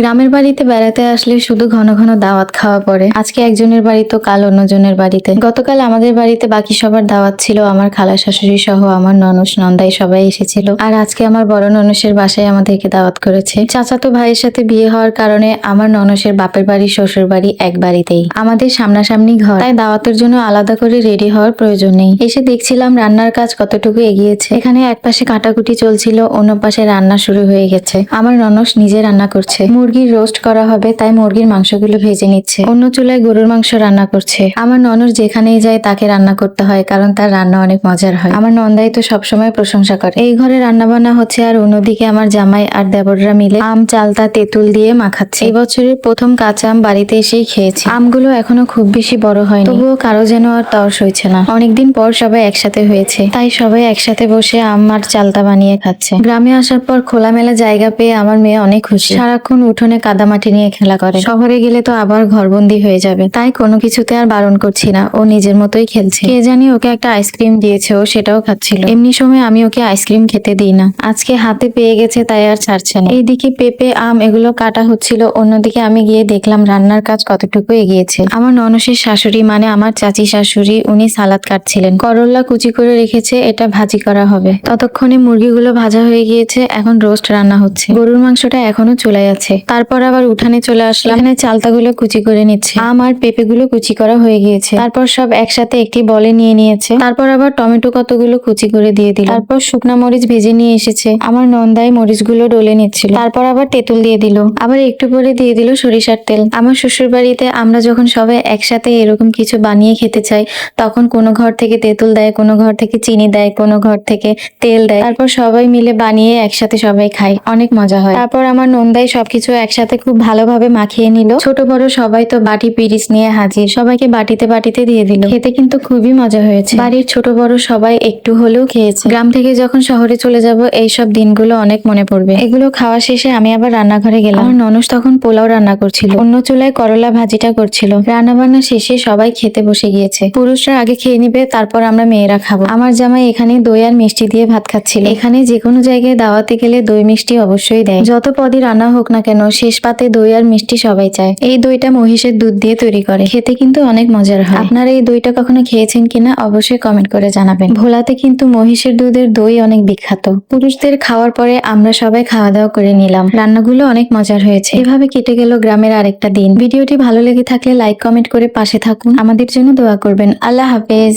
গ্রামের বাড়িতে বেড়াতে আসলে শুধু ঘন ঘন দাওয়াত খাওয়া পড়ে। আজকে একজনের বাড়ি তো কাল অন্যজনের বাড়িতে। গতকাল আমাদের বাড়িতে বাকি সবার দাওয়াত ছিল, আমার খালা শাশুড়ি সহ আমার ননস নন্দাই সবাই এসেছিল। আর আজকে আমার বড় ননসের বাসায় আমাদেরকে দাওয়াত করেছে। চাচাতো ভাইয়ের সাথে বিয়ে হওয়ার কারণে আমার ননসের বাপের বাড়ি শ্বশুর বাড়ি এক বাড়িতেই, আমাদের সামনাসামনি ঘর, তাই দাওয়াতের জন্য আলাদা করে রেডি হওয়ার প্রয়োজন নেই। এসে দেখছিলাম রান্নার কাজ কতটুকু এগিয়েছে। এখানে এক পাশে কাটাকুটি চলছিল, অন্য পাশে রান্না শুরু হয়ে গেছে। আমার ননস নিজে রান্না করছে। মুরগির রোস্ট করা হবে, তাই মুরগির মাংসগুলো ভেজে নিচ্ছে। অন্য চুলায় গরুর মাংস রান্না করছে। আমার ননস যেখানেই যায় তাকে রান্না করতে হয়, কারণ তার রান্না অনেক মজার হয়। আমার নন্দাই তো সবসময় প্রশংসা করে। এই ঘরে রান্না বান্না হচ্ছে, আর অন্যদিকে আমার জামাই আর দেবররা মিলে আম, চালতা, তেঁতুল দিয়ে মাখাচ্ছে। এই বছরের প্রথম কাঁচা আম বাড়িতে এসেই খেয়েছি। আমগুলো এখনো খুব বেশি বড় হয়নি, তবুও কারো যেন আর তর্স হয়েছে না। অনেকদিন পর সবাই একসাথে হয়েছে, তাই সবাই একসাথে বসে আম আর চালতা বানিয়ে খাচ্ছে। গ্রামে আসার পর খোলামেলা জায়গা পেয়ে আমার মেয়ে অনেক খুশি। সারাক্ষণ উঠোনে কাদামাটি নিয়ে খেলা করে। শহরে গেলে তো আবার ঘরবন্দি হয়ে যাবে, তাই কোনো কিছুতে আর বারণ করছি না, ও নিজের মতোই খেলছে। কে জানি ওকে একটা আইসক্রিম দিয়েছে, ও সেটাও খাচ্ছিল। এমনি সময় আমি ওকে আইসক্রিম খেতে দিই না, আজকে হাতে পেয়ে গেছে তাই আর ছাড়ছে না। এইদিকে পেঁপে, আম এগুলো কাটা হচ্ছিল, অন্যদিকে আমি গিয়ে দেখলাম রান্নার কাজ কতটুকু এগিয়েছে। আমার ননসের শাশুড়ি মানে আমার চাচি শাশুড়ি, উনি সালাদ কাটছিলেন। করল্লা কুচি করে রেখেছে, এটা ভাজি করা হবে। ততক্ষণে মুরগিগুলো ভাজা হয়ে গিয়েছে, এখন রোস্ট রান্না হচ্ছে। গরুর মাংসটা এখনো চুলায় আছে। তারপর আবার উঠানে চলে আসলাম, এখানে চালতাগুলো কুচি করে নিচ্ছে। আম আর পেঁপেগুলো কুচি করা হয়ে গিয়েছে। তারপর সব একসাথে একটি বলে নিয়ে নিয়েছে। তারপর আবার টমেটো কতগুলো কুচি করে দিয়ে দিল। তারপর শুকনা মরিচ ভেজে নিয়ে এসেছে। আমার নন্দাই মরিচগুলো ডলে নিচ্ছিল। তারপর আবার তেঁতুল দিয়ে দিল, আবার একটু পরে দিয়ে দিল সরিষার তেল। আমার শ্বশুর বাড়িতে আমরা যখন সবাই একসাথে এরকম কিছু বানিয়ে খেতে চাই, তখন কোনো ঘর থেকে তেঁতুল দেয়, কোনো ঘর থেকে চিনি দেয়, কোনো ঘর থেকে তেল দেয়। তারপর সবাই মিলে বানিয়ে একসাথে সবাই খায়, অনেক মজা হয়। তারপর আমার নন্দাই সবকিছু একসাথে খুব ভালোভাবে মাখিয়ে নিল। ছোট বড় সবাই তো বাটি পিরিচ নিয়ে হাজির, সবাইকে বাটিতে বাটিতে দিয়ে দিল। খেতে কিন্তু খুবই মজা হয়েছে। বাড়ির ছোট বড় সবাই একটু হলেও খেয়েছে। গ্রাম থেকে যখন শহরে চলে যাব, এইসব দিনগুলো অনেক মনে পড়বে। এগুলো খাওয়া শেষে আমি আবার রান্নাঘরে গেলাম। আমার ননস তখন পোলাও রান্না করছিল, অন্য চুলায় করলা ভাজিটা করছিল। রান্না বান্না শেষে সবাই খেতে বসে গিয়েছে। পুরুষরা আগে খেয়ে নিবে, তারপর আমরা মেয়েরা খাবো। আমার জামাই এখানে দই আর মিষ্টি দিয়ে ভাত খাচ্ছিল। এখানে যে কোনো জায়গায় দাওয়াতে গেলে দই মিষ্টি অবশ্যই দেয়। যত পদই রান্না হোক না কেন, শেষ পাতে দই আর মিষ্টি সবাই চায়। এই দইটা মহিষের দুধ দিয়ে তৈরি করে, খেতে কিন্তু অনেক মজার হয়। আপনারা এই দইটা কখনো খেয়েছেন কিনা অবশ্যই কমেন্ট করে জানাবেন। ভোলাতে কিন্তু মহিষের দুধের দই অনেক বিখ্যাত। পুরুষদের খাওয়ার পরে আমরা সবাই খাওয়া দাওয়া করে নিলাম। রান্নাগুলো অনেক মজার হয়েছে। এভাবে কেটে গেল গ্রামের আরেকটা দিন। ভিডিওটি ভালো লেগে থাকলে লাইক কমেন্ট করে পাশে থাকুন, আমাদের জন্য দোয়া করবেন। আল্লাহ হাফেজ।